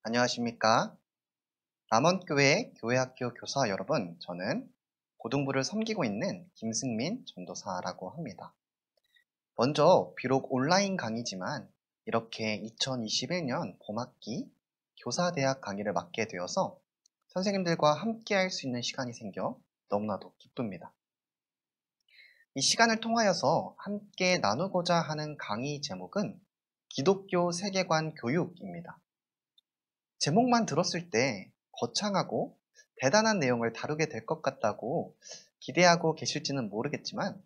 안녕하십니까? 남원교회 교회학교 교사 여러분, 저는 고등부를 섬기고 있는 김승민 전도사라고 합니다. 먼저 비록 온라인 강의지만 이렇게 2021년 봄학기 교사대학 강의를 맡게 되어서 선생님들과 함께 할 수 있는 시간이 생겨 너무나도 기쁩니다. 이 시간을 통하여서 함께 나누고자 하는 강의 제목은 기독교 세계관 교육입니다. 제목만 들었을 때 거창하고 대단한 내용을 다루게 될 것 같다고 기대하고 계실지는 모르겠지만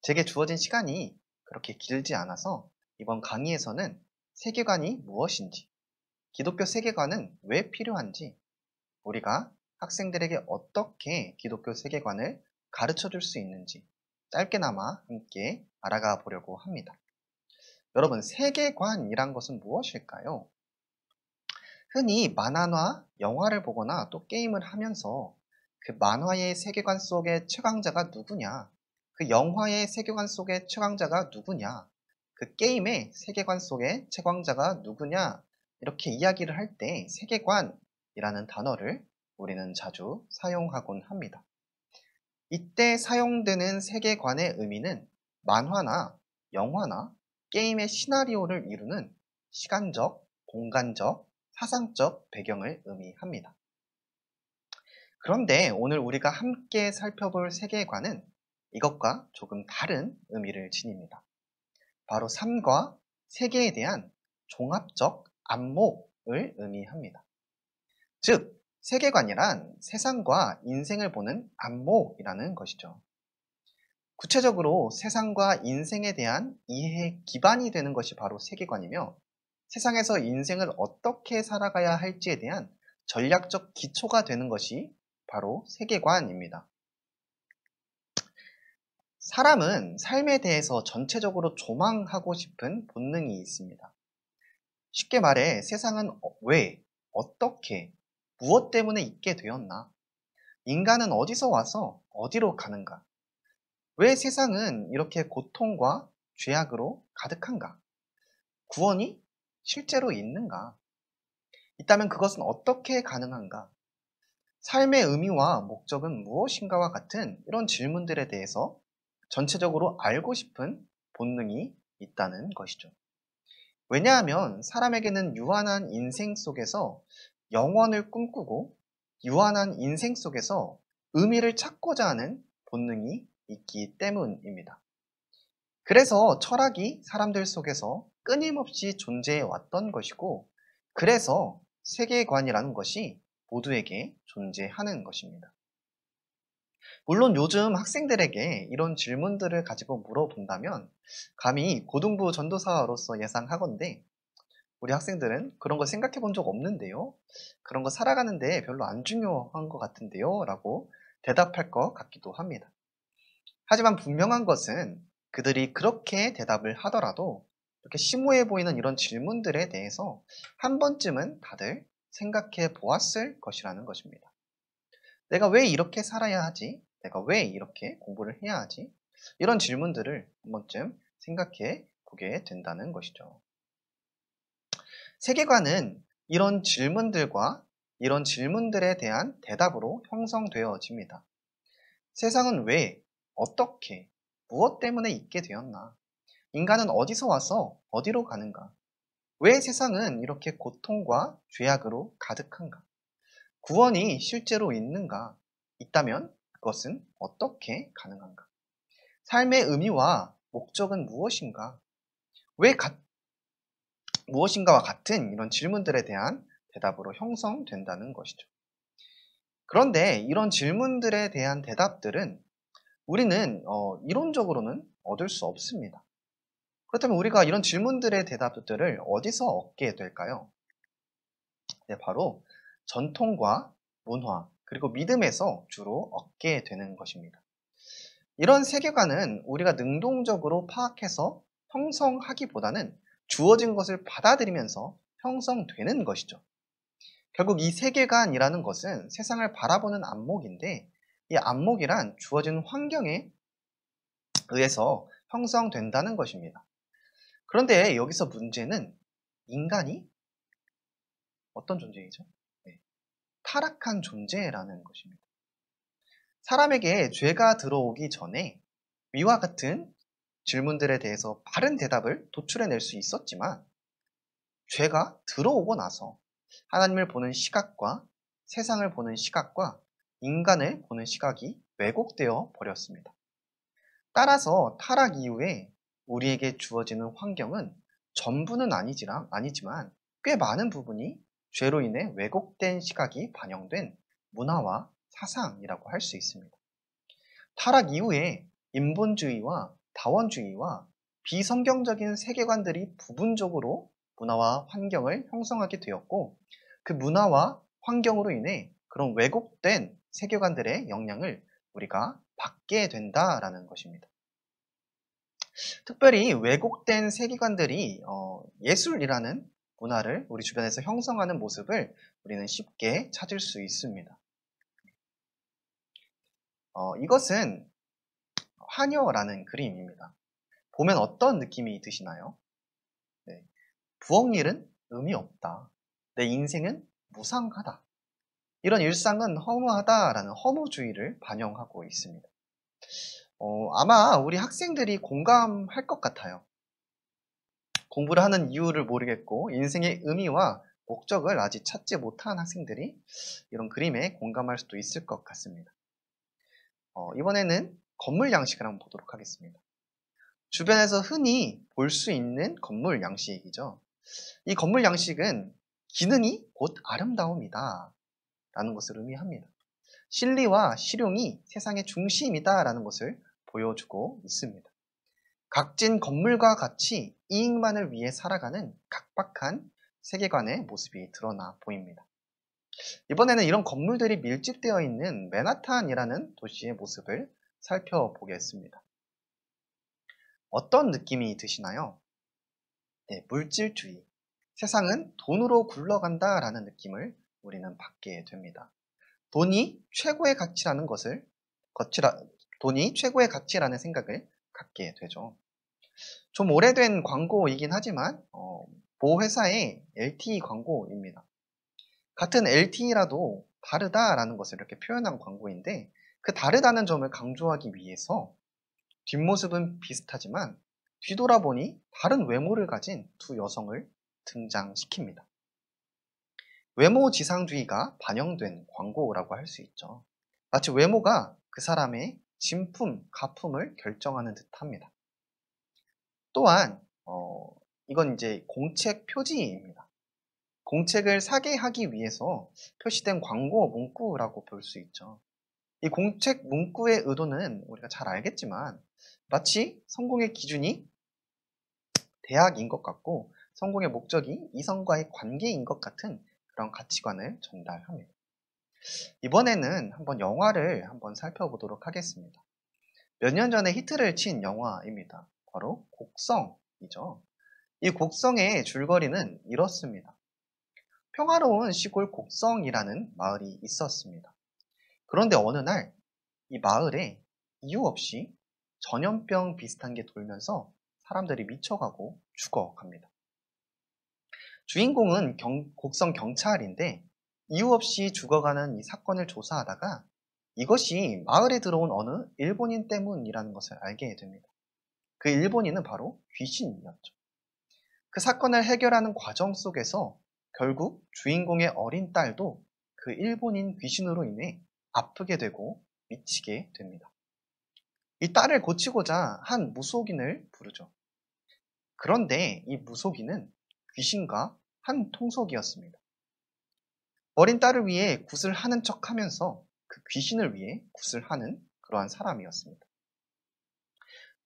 제게 주어진 시간이 그렇게 길지 않아서 이번 강의에서는 세계관이 무엇인지, 기독교 세계관은 왜 필요한지, 우리가 학생들에게 어떻게 기독교 세계관을 가르쳐 줄 수 있는지 짧게나마 함께 알아가 보려고 합니다. 여러분, 세계관이란 것은 무엇일까요? 흔히 만화나 영화를 보거나 또 게임을 하면서 그 만화의 세계관 속의 최강자가 누구냐, 그 영화의 세계관 속의 최강자가 누구냐, 그 게임의 세계관 속의 최강자가 누구냐, 이렇게 이야기를 할 때 세계관이라는 단어를 우리는 자주 사용하곤 합니다. 이때 사용되는 세계관의 의미는 만화나 영화나 게임의 시나리오를 이루는 시간적, 공간적, 사상적 배경을 의미합니다. 그런데 오늘 우리가 함께 살펴볼 세계관은 이것과 조금 다른 의미를 지닙니다. 바로 삶과 세계에 대한 종합적 안목을 의미합니다. 즉, 세계관이란 세상과 인생을 보는 안목이라는 것이죠. 구체적으로 세상과 인생에 대한 이해의 기반이 되는 것이 바로 세계관이며 세상에서 인생을 어떻게 살아가야 할지에 대한 전략적 기초가 되는 것이 바로 세계관입니다. 사람은 삶에 대해서 전체적으로 조망하고 싶은 본능이 있습니다. 쉽게 말해 세상은 왜, 어떻게, 무엇 때문에 있게 되었나? 인간은 어디서 와서 어디로 가는가? 왜 세상은 이렇게 고통과 죄악으로 가득한가? 구원이 실제로 있는가? 있다면 그것은 어떻게 가능한가? 삶의 의미와 목적은 무엇인가와 같은 이런 질문들에 대해서 전체적으로 알고 싶은 본능이 있다는 것이죠. 왜냐하면 사람에게는 유한한 인생 속에서 영원을 꿈꾸고 유한한 인생 속에서 의미를 찾고자 하는 본능이 있기 때문입니다. 그래서 철학이 사람들 속에서 끊임없이 존재해 왔던 것이고, 그래서 세계관이라는 것이 모두에게 존재하는 것입니다. 물론 요즘 학생들에게 이런 질문들을 가지고 물어본다면 감히 고등부 전도사로서 예상하건대 우리 학생들은 그런 거 생각해 본 적 없는데요. 그런 거 살아가는데 별로 안 중요한 것 같은데요. 라고 대답할 것 같기도 합니다. 하지만 분명한 것은 그들이 그렇게 대답을 하더라도 이렇게 심오해 보이는 이런 질문들에 대해서 한 번쯤은 다들 생각해 보았을 것이라는 것입니다. 내가 왜 이렇게 살아야 하지? 내가 왜 이렇게 공부를 해야 하지? 이런 질문들을 한 번쯤 생각해 보게 된다는 것이죠. 세계관은 이런 질문들과 이런 질문들에 대한 대답으로 형성되어집니다. 세상은 왜, 어떻게, 무엇 때문에 있게 되었나? 인간은 어디서 와서 어디로 가는가? 왜 세상은 이렇게 고통과 죄악으로 가득한가? 구원이 실제로 있는가? 있다면 그것은 어떻게 가능한가? 삶의 의미와 목적은 무엇인가? 왜 무엇인가와 같은 이런 질문들에 대한 대답으로 형성된다는 것이죠. 그런데 이런 질문들에 대한 대답들은 우리는 이론적으로는 얻을 수 없습니다. 그렇다면 우리가 이런 질문들의 대답들을 어디서 얻게 될까요? 네, 바로 전통과 문화, 그리고 믿음에서 주로 얻게 되는 것입니다. 이런 세계관은 우리가 능동적으로 파악해서 형성하기보다는 주어진 것을 받아들이면서 형성되는 것이죠. 결국 이 세계관이라는 것은 세상을 바라보는 안목인데 이 안목이란 주어진 환경에 의해서 형성된다는 것입니다. 그런데 여기서 문제는 인간이 어떤 존재이죠? 네, 타락한 존재라는 것입니다. 사람에게 죄가 들어오기 전에 위와 같은 질문들에 대해서 바른 대답을 도출해낼 수 있었지만 죄가 들어오고 나서 하나님을 보는 시각과 세상을 보는 시각과 인간을 보는 시각이 왜곡되어 버렸습니다. 따라서 타락 이후에 우리에게 주어지는 환경은 전부는 아니지만 꽤 많은 부분이 죄로 인해 왜곡된 시각이 반영된 문화와 사상이라고 할 수 있습니다. 타락 이후에 인본주의와 다원주의와 비성경적인 세계관들이 부분적으로 문화와 환경을 형성하게 되었고, 그 문화와 환경으로 인해 그런 왜곡된 세계관들의 영향을 우리가 받게 된다라는 것입니다. 특별히 왜곡된 세계관들이 예술이라는 문화를 우리 주변에서 형성하는 모습을 우리는 쉽게 찾을 수 있습니다. 이것은 화녀라는 그림입니다. 보면 어떤 느낌이 드시나요? 네. 부엌일은 의미 없다. 내 인생은 무상하다. 이런 일상은 허무하다라는 허무주의를 반영하고 있습니다. 아마 우리 학생들이 공감할 것 같아요. 공부를 하는 이유를 모르겠고 인생의 의미와 목적을 아직 찾지 못한 학생들이 이런 그림에 공감할 수도 있을 것 같습니다. 이번에는 건물 양식을 한번 보도록 하겠습니다. 주변에서 흔히 볼 수 있는 건물 양식이죠. 이 건물 양식은 기능이 곧 아름다움이다 라는 것을 의미합니다. 실리와 실용이 세상의 중심이다 라는 것을 보여주고 있습니다. 각진 건물과 같이 이익만을 위해 살아가는 각박한 세계관의 모습이 드러나 보입니다. 이번에는 이런 건물들이 밀집되어 있는 맨하탄이라는 도시의 모습을 살펴보겠습니다. 어떤 느낌이 드시나요? 네, 물질주의. 세상은 돈으로 굴러간다라는 느낌을 우리는 받게 됩니다. 돈이 최고의 가치라는 돈이 최고의 가치라는 생각을 갖게 되죠. 좀 오래된 광고이긴 하지만某회사의 LTE 광고입니다. 같은 LTE라도 다르다라는 것을 이렇게 표현한 광고인데, 그 다르다는 점을 강조하기 위해서 뒷모습은 비슷하지만 뒤돌아보니 다른 외모를 가진 두 여성을 등장시킵니다. 외모 지상주의가 반영된 광고라고 할 수 있죠. 마치 외모가 그 사람의 진품, 가품을 결정하는 듯합니다. 또한 이건 이제 공책 표지입니다. 공책을 사게 하기 위해서 표시된 광고 문구라고 볼 수 있죠. 이 공책 문구의 의도는 우리가 잘 알겠지만 마치 성공의 기준이 대학인 것 같고 성공의 목적이 이성과의 관계인 것 같은 그런 가치관을 전달합니다. 이번에는 한번 영화를 한번 살펴보도록 하겠습니다. 몇 년 전에 히트를 친 영화입니다. 바로 곡성이죠. 이 곡성의 줄거리는 이렇습니다. 평화로운 시골 곡성이라는 마을이 있었습니다. 그런데 어느 날 이 마을에 이유 없이 전염병 비슷한 게 돌면서 사람들이 미쳐가고 죽어갑니다. 주인공은 곡성 경찰인데 이유 없이 죽어가는 이 사건을 조사하다가 이것이 마을에 들어온 어느 일본인 때문이라는 것을 알게 됩니다. 그 일본인은 바로 귀신이었죠. 그 사건을 해결하는 과정 속에서 결국 주인공의 어린 딸도 그 일본인 귀신으로 인해 아프게 되고 미치게 됩니다. 이 딸을 고치고자 한 무속인을 부르죠. 그런데 이 무속인은 귀신과 한 통속이었습니다. 어린 딸을 위해 굿을 하는 척 하면서 그 귀신을 위해 굿을 하는 그러한 사람이었습니다.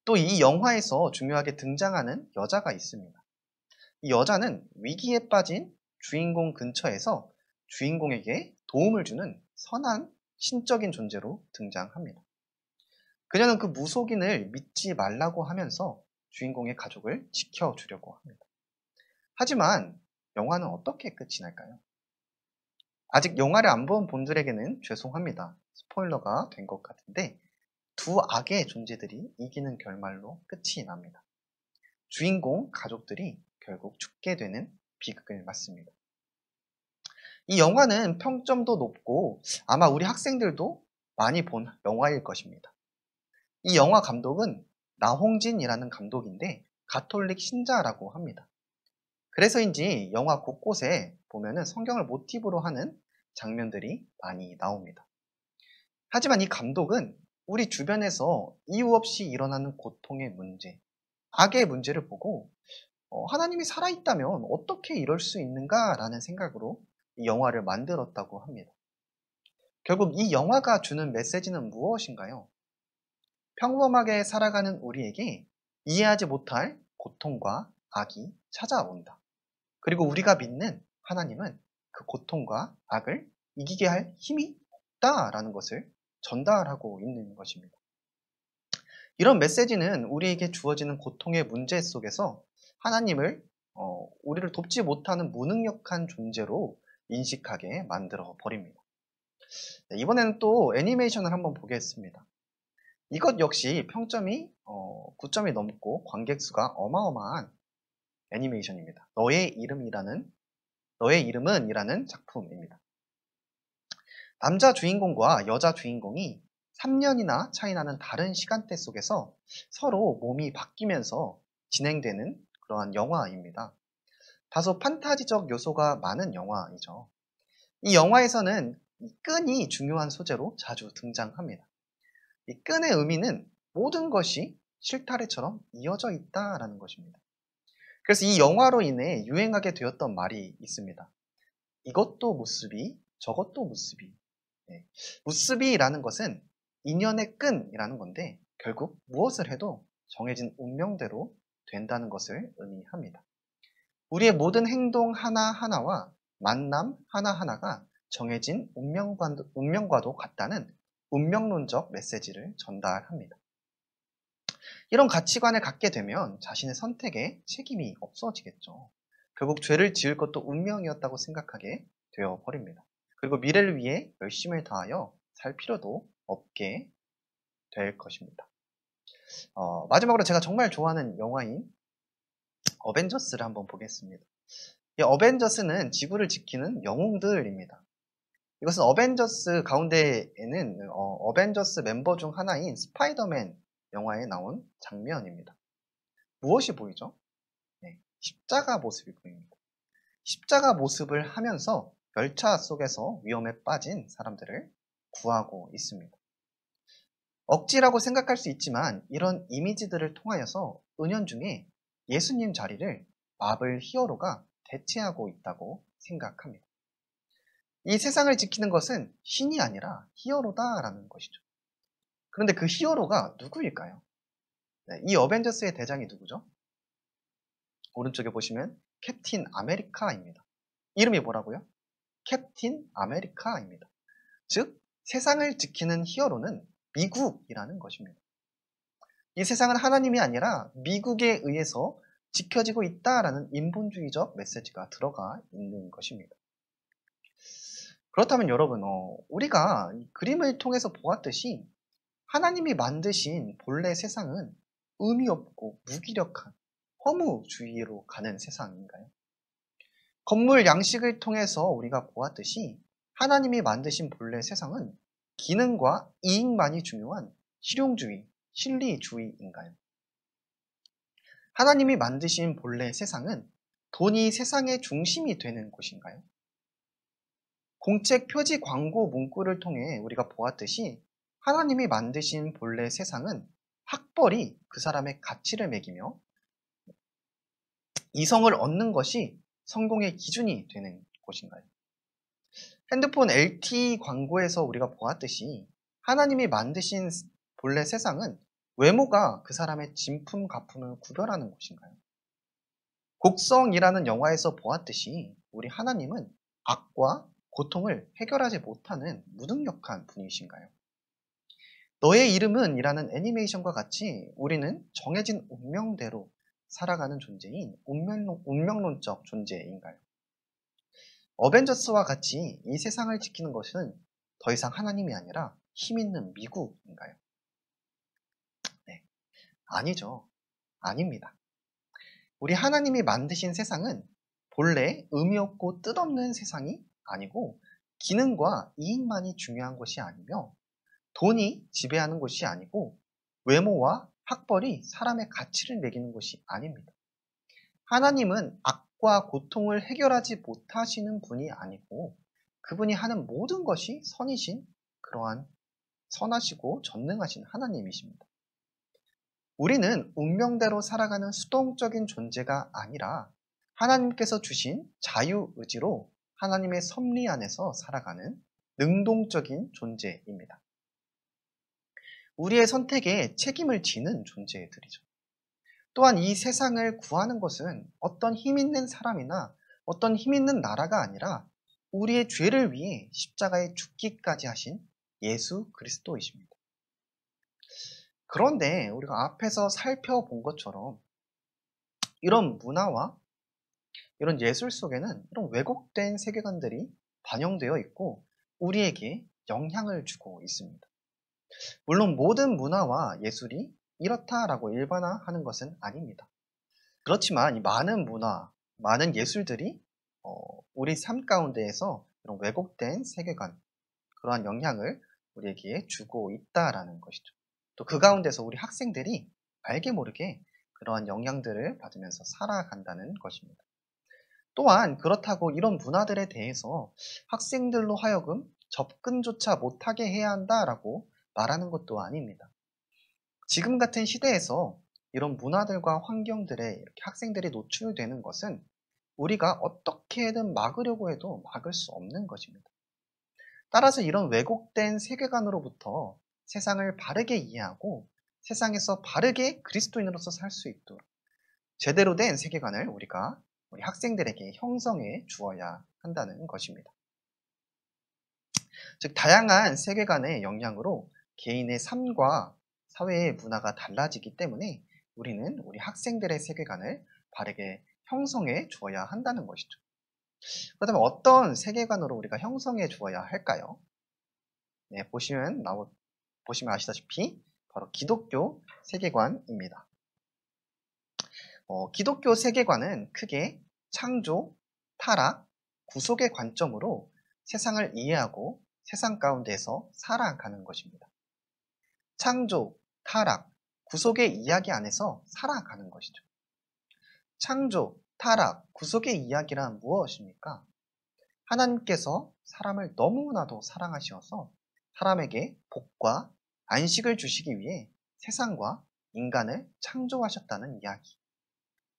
또 이 영화에서 중요하게 등장하는 여자가 있습니다. 이 여자는 위기에 빠진 주인공 근처에서 주인공에게 도움을 주는 선한 신적인 존재로 등장합니다. 그녀는 그 무속인을 믿지 말라고 하면서 주인공의 가족을 지켜주려고 합니다. 하지만 영화는 어떻게 끝이 날까요? 아직 영화를 안 본 분들에게는 죄송합니다. 스포일러가 된 것 같은데 두 악의 존재들이 이기는 결말로 끝이 납니다. 주인공 가족들이 결국 죽게 되는 비극을 맞습니다. 이 영화는 평점도 높고 아마 우리 학생들도 많이 본 영화일 것입니다. 이 영화 감독은 나홍진이라는 감독인데 가톨릭 신자라고 합니다. 그래서인지 영화 곳곳에 보면은 성경을 모티브로 하는 장면들이 많이 나옵니다. 하지만 이 감독은 우리 주변에서 이유 없이 일어나는 고통의 문제, 악의 문제를 보고 하나님이 살아있다면 어떻게 이럴 수 있는가라는 생각으로 이 영화를 만들었다고 합니다. 결국 이 영화가 주는 메시지는 무엇인가요? 평범하게 살아가는 우리에게 이해하지 못할 고통과 악이 찾아온다. 그리고 우리가 믿는 하나님은 그 고통과 악을 이기게 할 힘이 없다라는 것을 전달하고 있는 것입니다. 이런 메시지는 우리에게 주어지는 고통의 문제 속에서 하나님을 우리를 돕지 못하는 무능력한 존재로 인식하게 만들어 버립니다. 네, 이번에는 또 애니메이션을 한번 보겠습니다. 이것 역시 평점이 9점이 넘고 관객 수가 어마어마한 애니메이션입니다. 너의 이름은이라는 작품입니다. 남자 주인공과 여자 주인공이 3년이나 차이 나는 다른 시간대 속에서 서로 몸이 바뀌면서 진행되는 그러한 영화입니다. 다소 판타지적 요소가 많은 영화이죠. 이 영화에서는 이 끈이 중요한 소재로 자주 등장합니다. 이 끈의 의미는 모든 것이 실타래처럼 이어져 있다라는 것입니다. 그래서 이 영화로 인해 유행하게 되었던 말이 있습니다. 이것도 무스비, 저것도 무스비. 네. 무스비라는 것은 인연의 끈이라는 건데 결국 무엇을 해도 정해진 운명대로 된다는 것을 의미합니다. 우리의 모든 행동 하나하나와 만남 하나하나가 정해진 운명과도 같다는 운명론적 메시지를 전달합니다. 이런 가치관을 갖게 되면 자신의 선택에 책임이 없어지겠죠. 결국 죄를 지을 것도 운명이었다고 생각하게 되어버립니다. 그리고 미래를 위해 열심을 다하여 살 필요도 없게 될 것입니다. 마지막으로 제가 정말 좋아하는 영화인 어벤져스를 한번 보겠습니다. 이 어벤져스는 지구를 지키는 영웅들입니다. 이것은 어벤져스 가운데에는 어벤져스 멤버 중 하나인 스파이더맨 영화에 나온 장면입니다. 무엇이 보이죠? 네, 십자가 모습이 보입니다. 십자가 모습을 하면서 열차 속에서 위험에 빠진 사람들을 구하고 있습니다. 억지라고 생각할 수 있지만 이런 이미지들을 통하여서 은연중에 예수님 자리를 마블 히어로가 대체하고 있다고 생각합니다. 이 세상을 지키는 것은 신이 아니라 히어로다라는 것이죠. 그런데 그 히어로가 누구일까요? 네, 이 어벤져스의 대장이 누구죠? 오른쪽에 보시면 캡틴 아메리카입니다. 이름이 뭐라고요? 캡틴 아메리카입니다. 즉 세상을 지키는 히어로는 미국이라는 것입니다. 이 세상은 하나님이 아니라 미국에 의해서 지켜지고 있다라는 인본주의적 메시지가 들어가 있는 것입니다. 그렇다면 여러분, 우리가 이 그림을 통해서 보았듯이 하나님이 만드신 본래 세상은 의미 없고 무기력한 허무주의로 가는 세상인가요? 건물 양식을 통해서 우리가 보았듯이 하나님이 만드신 본래 세상은 기능과 이익만이 중요한 실용주의, 실리주의인가요? 하나님이 만드신 본래 세상은 돈이 세상의 중심이 되는 곳인가요? 공책 표지 광고 문구를 통해 우리가 보았듯이 하나님이 만드신 본래 세상은 학벌이 그 사람의 가치를 매기며 이성을 얻는 것이 성공의 기준이 되는 곳인가요? 핸드폰 LTE 광고에서 우리가 보았듯이 하나님이 만드신 본래 세상은 외모가 그 사람의 진품 가품을 구별하는 것인가요? 곡성이라는 영화에서 보았듯이 우리 하나님은 악과 고통을 해결하지 못하는 무능력한 분이신가요? 너의 이름은 이라는 애니메이션과 같이 우리는 정해진 운명대로 살아가는 존재인 운명론적 존재인가요? 어벤져스와 같이 이 세상을 지키는 것은 더 이상 하나님이 아니라 힘있는 미국인가요? 네, 아니죠. 아닙니다. 우리 하나님이 만드신 세상은 본래 의미 없고 뜻없는 세상이 아니고 기능과 이익만이 중요한 것이 아니며 돈이 지배하는 것이 아니고 외모와 학벌이 사람의 가치를 매기는 것이 아닙니다. 하나님은 악과 고통을 해결하지 못하시는 분이 아니고 그분이 하는 모든 것이 선이신 그러한 선하시고 전능하신 하나님이십니다. 우리는 운명대로 살아가는 수동적인 존재가 아니라 하나님께서 주신 자유의지로 하나님의 섭리 안에서 살아가는 능동적인 존재입니다. 우리의 선택에 책임을 지는 존재들이죠. 또한 이 세상을 구하는 것은 어떤 힘 있는 사람이나 어떤 힘 있는 나라가 아니라 우리의 죄를 위해 십자가에 죽기까지 하신 예수 그리스도이십니다. 그런데 우리가 앞에서 살펴본 것처럼 이런 문화와 이런 예술 속에는 이런 왜곡된 세계관들이 반영되어 있고 우리에게 영향을 주고 있습니다. 물론 모든 문화와 예술이 이렇다라고 일반화하는 것은 아닙니다. 그렇지만 이 많은 문화, 많은 예술들이 우리 삶 가운데에서 이런 왜곡된 세계관, 그러한 영향을 우리에게 주고 있다라는 것이죠. 또 그 가운데서 우리 학생들이 알게 모르게 그러한 영향들을 받으면서 살아간다는 것입니다. 또한 그렇다고 이런 문화들에 대해서 학생들로 하여금 접근조차 못하게 해야 한다라고 말하는 것도 아닙니다. 지금 같은 시대에서 이런 문화들과 환경들에 이렇게 학생들이 노출되는 것은 우리가 어떻게든 막으려고 해도 막을 수 없는 것입니다. 따라서 이런 왜곡된 세계관으로부터 세상을 바르게 이해하고 세상에서 바르게 그리스도인으로서 살 수 있도록 제대로 된 세계관을 우리가 우리 학생들에게 형성해 주어야 한다는 것입니다. 즉, 다양한 세계관의 영향으로 개인의 삶과 사회의 문화가 달라지기 때문에 우리는 우리 학생들의 세계관을 바르게 형성해 주어야 한다는 것이죠. 그렇다면 어떤 세계관으로 우리가 형성해 주어야 할까요? 네, 보시면 아시다시피 바로 기독교 세계관입니다. 기독교 세계관은 크게 창조, 타락, 구속의 관점으로 세상을 이해하고 세상 가운데서 살아가는 것입니다. 창조, 타락, 구속의 이야기 안에서 살아가는 것이죠. 창조, 타락, 구속의 이야기란 무엇입니까? 하나님께서 사람을 너무나도 사랑하셔서 사람에게 복과 안식을 주시기 위해 세상과 인간을 창조하셨다는 이야기.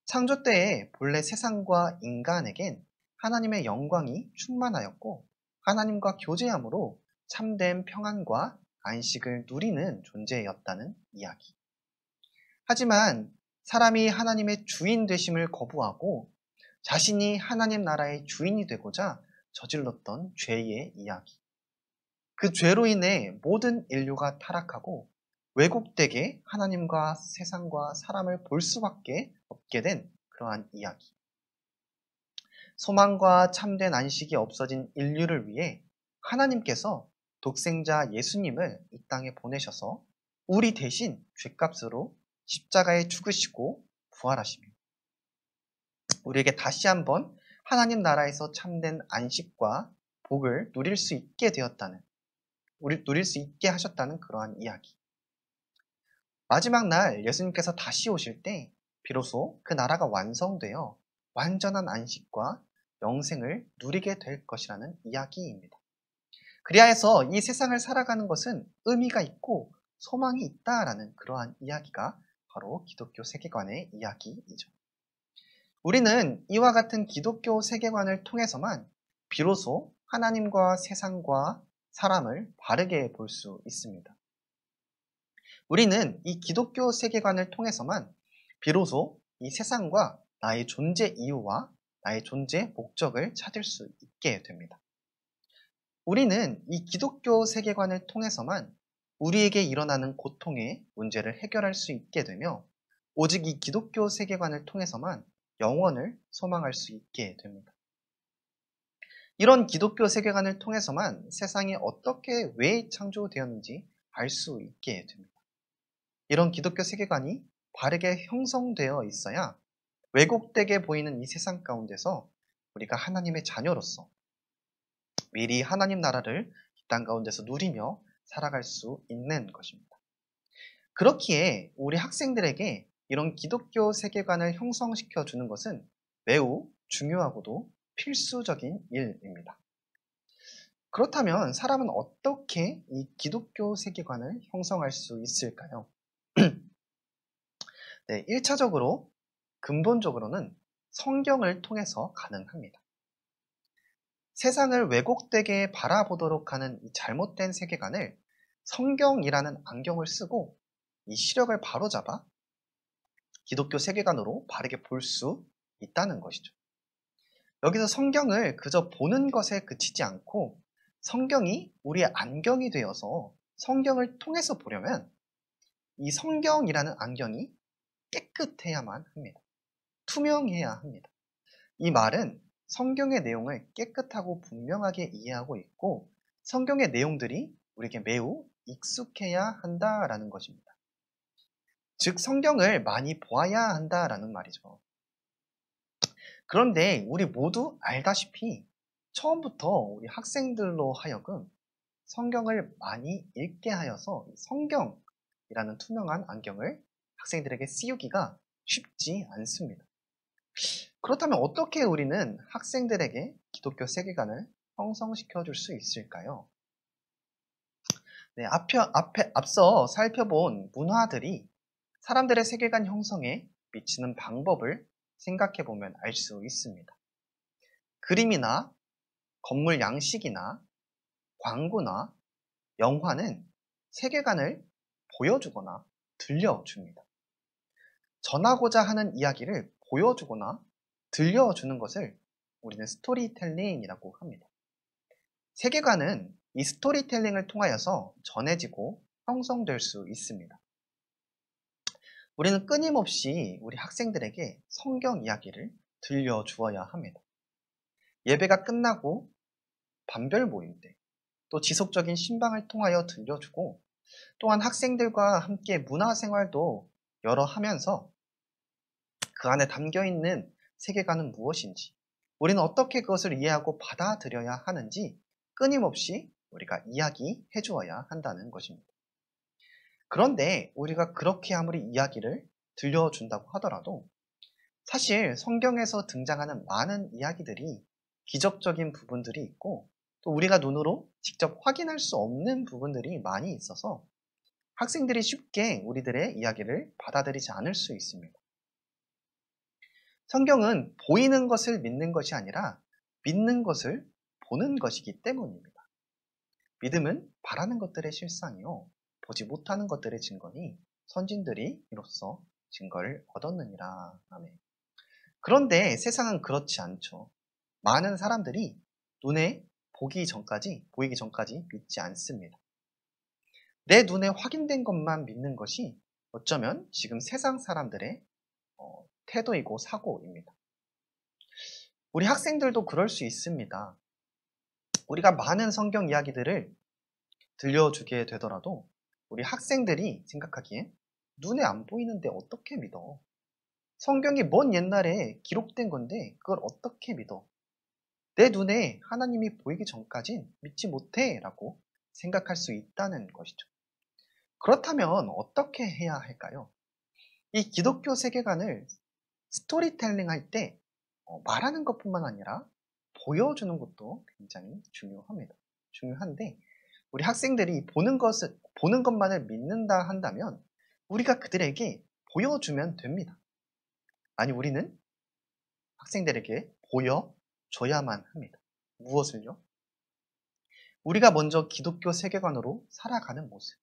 창조 때에 본래 세상과 인간에겐 하나님의 영광이 충만하였고 하나님과 교제함으로 참된 평안과 안식을 누리는 존재였다는 이야기. 하지만 사람이 하나님의 주인 되심을 거부하고 자신이 하나님 나라의 주인이 되고자 저질렀던 죄의 이야기. 그 죄로 인해 모든 인류가 타락하고 왜곡되게 하나님과 세상과 사람을 볼 수밖에 없게 된 그러한 이야기. 소망과 참된 안식이 없어진 인류를 위해 하나님께서 독생자 예수님을 이 땅에 보내셔서 우리 대신 죗값으로 십자가에 죽으시고 부활하십니다. 우리에게 다시 한번 하나님 나라에서 참된 안식과 복을 누릴 수 있게 하셨다는 그러한 이야기. 마지막 날 예수님께서 다시 오실 때 비로소 그 나라가 완성되어 완전한 안식과 영생을 누리게 될 것이라는 이야기입니다. 그리하여서 이 세상을 살아가는 것은 의미가 있고 소망이 있다라는 그러한 이야기가 바로 기독교 세계관의 이야기이죠. 우리는 이와 같은 기독교 세계관을 통해서만 비로소 하나님과 세상과 사람을 바르게 볼 수 있습니다. 우리는 이 기독교 세계관을 통해서만 비로소 이 세상과 나의 존재 이유와 나의 존재 목적을 찾을 수 있게 됩니다. 우리는 이 기독교 세계관을 통해서만 우리에게 일어나는 고통의 문제를 해결할 수 있게 되며 오직 이 기독교 세계관을 통해서만 영원을 소망할 수 있게 됩니다. 이런 기독교 세계관을 통해서만 세상이 어떻게 왜 창조되었는지 알 수 있게 됩니다. 이런 기독교 세계관이 바르게 형성되어 있어야 왜곡되게 보이는 이 세상 가운데서 우리가 하나님의 자녀로서 미리 하나님 나라를 이 땅 가운데서 누리며 살아갈 수 있는 것입니다. 그렇기에 우리 학생들에게 이런 기독교 세계관을 형성시켜 주는 것은 매우 중요하고도 필수적인 일입니다. 그렇다면 사람은 어떻게 이 기독교 세계관을 형성할 수 있을까요? 네, 1차적으로 근본적으로는 성경을 통해서 가능합니다. 세상을 왜곡되게 바라보도록 하는 이 잘못된 세계관을 성경이라는 안경을 쓰고 이 시력을 바로잡아 기독교 세계관으로 바르게 볼 수 있다는 것이죠. 여기서 성경을 그저 보는 것에 그치지 않고 성경이 우리의 안경이 되어서 성경을 통해서 보려면 이 성경이라는 안경이 깨끗해야만 합니다. 투명해야 합니다. 이 말은 성경의 내용을 깨끗하고 분명하게 이해하고 있고 성경의 내용들이 우리에게 매우 익숙해야 한다라는 것입니다. 즉 성경을 많이 보아야 한다라는 말이죠. 그런데 우리 모두 알다시피 처음부터 우리 학생들로 하여금 성경을 많이 읽게 하여서 성경이라는 투명한 안경을 학생들에게 씌우기가 쉽지 않습니다. 그렇다면 어떻게 우리는 학생들에게 기독교 세계관을 형성시켜 줄 수 있을까요? 네, 앞서 살펴본 문화들이 사람들의 세계관 형성에 미치는 방법을 생각해 보면 알 수 있습니다. 그림이나 건물 양식이나 광고나 영화는 세계관을 보여주거나 들려줍니다. 전하고자 하는 이야기를 보여주거나 들려주는 것을 우리는 스토리텔링이라고 합니다. 세계관은 이 스토리텔링을 통하여서 전해지고 형성될 수 있습니다. 우리는 끊임없이 우리 학생들에게 성경 이야기를 들려주어야 합니다. 예배가 끝나고 반별 모임 때, 또 지속적인 신방을 통하여 들려주고, 또한 학생들과 함께 문화생활도 여러 하면서 그 안에 담겨있는 세계관은 무엇인지, 우리는 어떻게 그것을 이해하고 받아들여야 하는지 끊임없이 우리가 이야기해 주어야 한다는 것입니다. 그런데 우리가 그렇게 아무리 이야기를 들려준다고 하더라도 사실 성경에서 등장하는 많은 이야기들이 기적적인 부분들이 있고 또 우리가 눈으로 직접 확인할 수 없는 부분들이 많이 있어서 학생들이 쉽게 우리들의 이야기를 받아들이지 않을 수 있습니다. 성경은 보이는 것을 믿는 것이 아니라 믿는 것을 보는 것이기 때문입니다. 믿음은 바라는 것들의 실상이요 보지 못하는 것들의 증거니 선진들이 이로써 증거를 얻었느니라. 아멘. 그런데 세상은 그렇지 않죠. 많은 사람들이 눈에 보이기 전까지 믿지 않습니다. 내 눈에 확인된 것만 믿는 것이 어쩌면 지금 세상 사람들의 태도이고 사고입니다. 우리 학생들도 그럴 수 있습니다. 우리가 많은 성경 이야기들을 들려주게 되더라도 우리 학생들이 생각하기엔 눈에 안 보이는데 어떻게 믿어? 성경이 먼 옛날에 기록된 건데 그걸 어떻게 믿어? 내 눈에 하나님이 보이기 전까진 믿지 못해 라고 생각할 수 있다는 것이죠. 그렇다면 어떻게 해야 할까요? 이 기독교 세계관을 스토리텔링 할 때 말하는 것뿐만 아니라 보여주는 것도 굉장히 중요한데 우리 학생들이 보는 것만을 믿는다 한다면 우리가 그들에게 보여주면 됩니다. 아니 우리는 학생들에게 보여줘야만 합니다. 무엇을요? 우리가 먼저 기독교 세계관으로 살아가는 모습,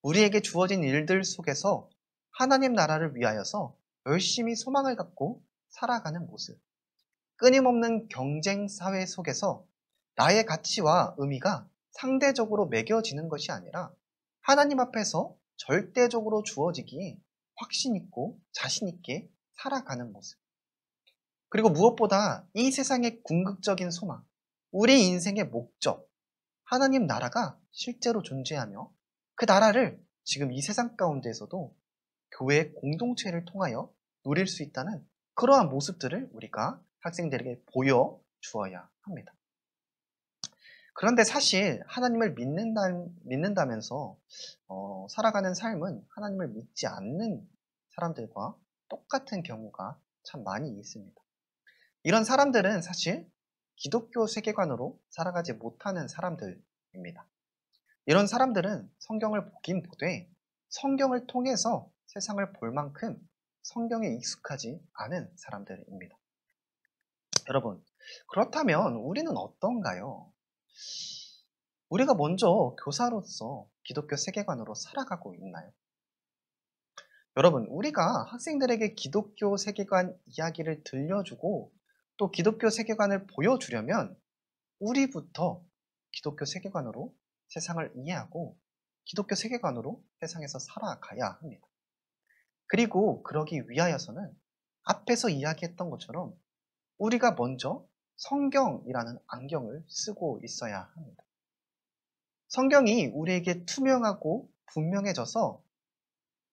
우리에게 주어진 일들 속에서 하나님 나라를 위하여서 열심히 소망을 갖고 살아가는 모습, 끊임없는 경쟁 사회 속에서 나의 가치와 의미가 상대적으로 매겨지는 것이 아니라 하나님 앞에서 절대적으로 주어지기에 확신 있고 자신 있게 살아가는 모습. 그리고 무엇보다 이 세상의 궁극적인 소망, 우리 인생의 목적, 하나님 나라가 실제로 존재하며 그 나라를 지금 이 세상 가운데에서도 교회 공동체를 통하여 누릴 수 있다는 그러한 모습들을 우리가 학생들에게 보여주어야 합니다. 그런데 사실 하나님을 믿는다면서 살아가는 삶은 하나님을 믿지 않는 사람들과 똑같은 경우가 참 많이 있습니다. 이런 사람들은 사실 기독교 세계관으로 살아가지 못하는 사람들입니다. 이런 사람들은 성경을 보긴 보되 성경을 통해서 세상을 볼 만큼 성경에 익숙하지 않은 사람들입니다. 여러분, 그렇다면 우리는 어떤가요? 우리가 먼저 교사로서 기독교 세계관으로 살아가고 있나요? 여러분, 우리가 학생들에게 기독교 세계관 이야기를 들려주고 또 기독교 세계관을 보여주려면 우리부터 기독교 세계관으로 세상을 이해하고 기독교 세계관으로 세상에서 살아가야 합니다. 그리고 그러기 위하여서는 앞에서 이야기했던 것처럼 우리가 먼저 성경이라는 안경을 쓰고 있어야 합니다. 성경이 우리에게 투명하고 분명해져서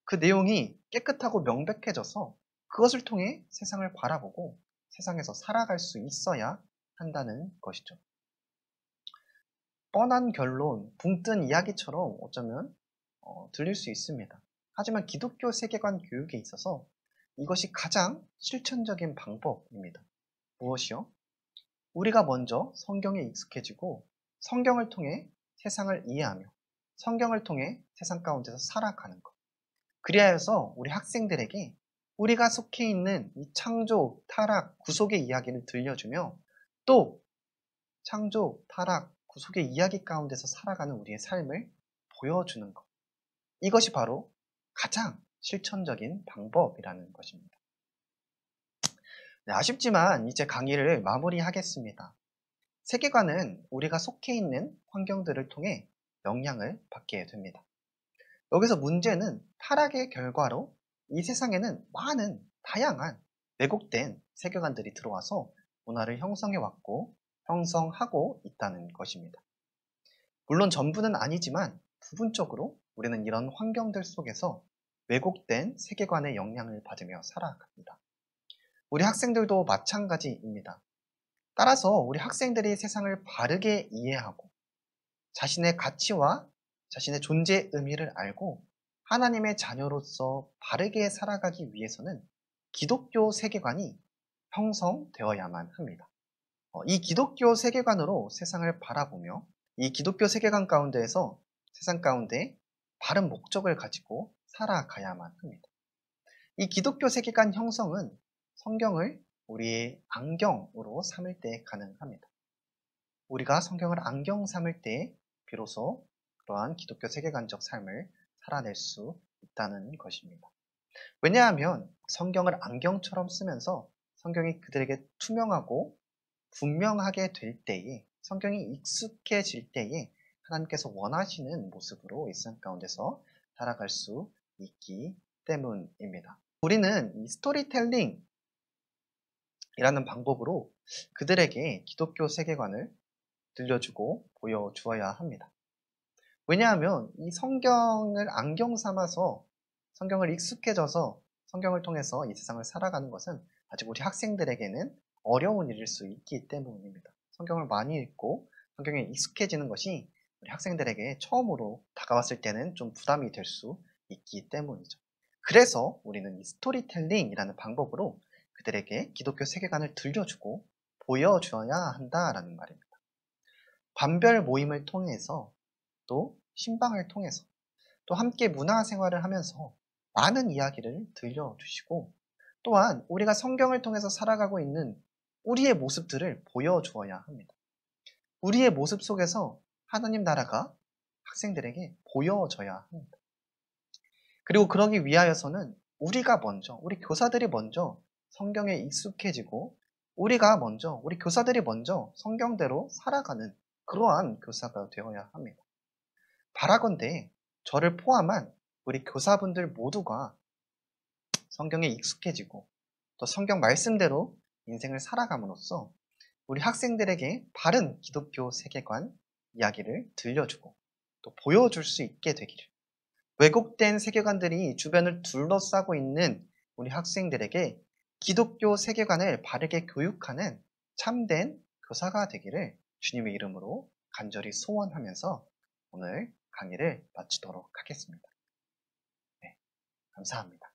그 내용이 깨끗하고 명백해져서 그것을 통해 세상을 바라보고 세상에서 살아갈 수 있어야 한다는 것이죠. 뻔한 결론, 붕 뜬 이야기처럼 어쩌면 들릴 수 있습니다. 하지만 기독교 세계관 교육에 있어서 이것이 가장 실천적인 방법입니다. 무엇이요? 우리가 먼저 성경에 익숙해지고 성경을 통해 세상을 이해하며 성경을 통해 세상 가운데서 살아가는 것. 그리하여서 우리 학생들에게 우리가 속해 있는 이 창조, 타락, 구속의 이야기를 들려주며 또 창조, 타락, 구속의 이야기 가운데서 살아가는 우리의 삶을 보여주는 것. 이것이 바로 가장 실천적인 방법이라는 것입니다. 네, 아쉽지만 이제 강의를 마무리하겠습니다. 세계관은 우리가 속해 있는 환경들을 통해 영향을 받게 됩니다. 여기서 문제는 타락의 결과로 이 세상에는 많은 다양한 왜곡된 세계관들이 들어와서 문화를 형성해왔고 형성하고 있다는 것입니다. 물론 전부는 아니지만 부분적으로 우리는 이런 환경들 속에서 왜곡된 세계관의 영향을 받으며 살아갑니다. 우리 학생들도 마찬가지입니다. 따라서 우리 학생들이 세상을 바르게 이해하고 자신의 가치와 자신의 존재의 의미를 알고 하나님의 자녀로서 바르게 살아가기 위해서는 기독교 세계관이 형성되어야만 합니다. 이 기독교 세계관으로 세상을 바라보며 이 기독교 세계관 가운데에서 세상 가운데 바른 목적을 가지고 살아가야만 합니다. 이 기독교 세계관 형성은 성경을 우리의 안경으로 삼을 때 가능합니다. 우리가 성경을 안경 삼을 때 비로소 그러한 기독교 세계관적 삶을 살아낼 수 있다는 것입니다. 왜냐하면 성경을 안경처럼 쓰면서 성경이 그들에게 투명하고 분명하게 될 때에 성경이 익숙해질 때에 하나님께서 원하시는 모습으로 이 세상 가운데서 살아갈 수 있기 때문입니다. 우리는 이 스토리텔링이라는 방법으로 그들에게 기독교 세계관을 들려주고 보여주어야 합니다. 왜냐하면 이 성경을 안경 삼아서 성경을 익숙해져서 성경을 통해서 이 세상을 살아가는 것은 아직 우리 학생들에게는 어려운 일일 수 있기 때문입니다. 성경을 많이 읽고 성경에 익숙해지는 것이 우리 학생들에게 처음으로 다가왔을 때는 좀 부담이 될 수 있기 때문이죠. 그래서 우리는 이 스토리텔링이라는 방법으로 그들에게 기독교 세계관을 들려주고 보여주어야 한다라는 말입니다. 반별 모임을 통해서 또 신방을 통해서 또 함께 문화생활을 하면서 많은 이야기를 들려주시고 또한 우리가 성경을 통해서 살아가고 있는 우리의 모습들을 보여주어야 합니다. 우리의 모습 속에서 하나님 나라가 학생들에게 보여져야 합니다. 그리고 그러기 위하여서는 우리가 먼저, 우리 교사들이 먼저 성경에 익숙해지고 우리가 먼저, 우리 교사들이 먼저 성경대로 살아가는 그러한 교사가 되어야 합니다. 바라건대 저를 포함한 우리 교사분들 모두가 성경에 익숙해지고 또 성경 말씀대로 인생을 살아감으로써 우리 학생들에게 바른 기독교 세계관 이야기를 들려주고 또 보여줄 수 있게 되기를, 왜곡된 세계관들이 주변을 둘러싸고 있는 우리 학생들에게 기독교 세계관을 바르게 교육하는 참된 교사가 되기를 주님의 이름으로 간절히 소원하면서 오늘 강의를 마치도록 하겠습니다. 네, 감사합니다.